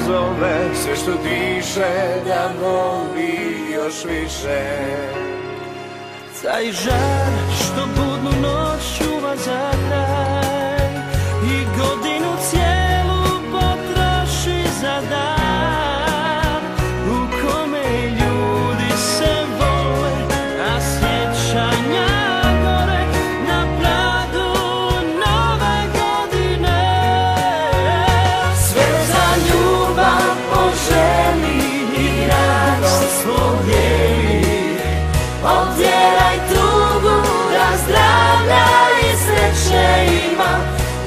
pozove sve što diše da voli još više. Taj žar što budnu noć čuva za kraj i godinu cijelu potroši za dan u kome ljudi se vole, a sjećanja gore na pragu nove godine. Sve za ljubav poželi i radost podijeli, odjeraj tugu, razdravljaj i sreće ima,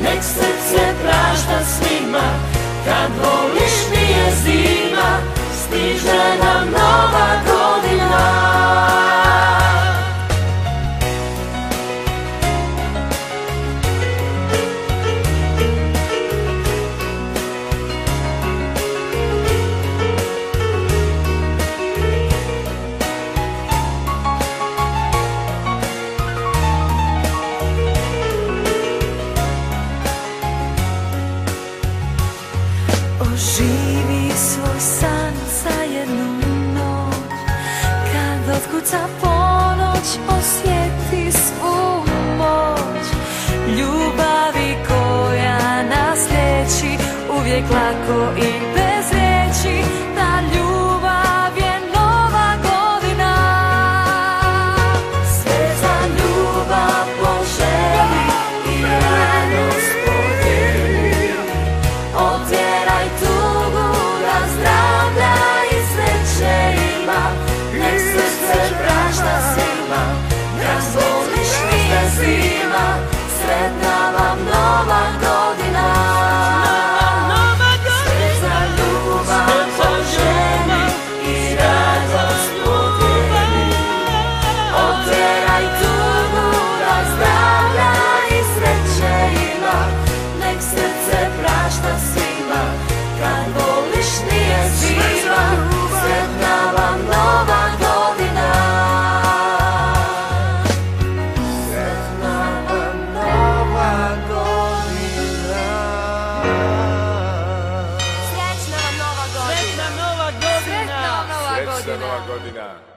nek srce prašta svima, kad voliš nije zima, stiže nam nova godina. Oživi svoj san za jednu noć, kad otkuca ponoć osjeti svu moć ljubavi koja nas liječi, uvijek lako i bez riječi. Ta ljubav je nova godina. Sve za ljubav poželi i radost podijeli, odjeraj tugu, razdravljaj i sreće ima, nek srce prašta svima, kad voliš nije zima, sretna vam nova godina. Sve za ljubav poželi i radost podijeli, odjeraj tugu, razdravljaj i sreće ima, nek srce prašta svima, kad voliš nije zima, sretna vam nova godina. Sretna vam nova godina. Srećna nova godina. Srećna nova godina.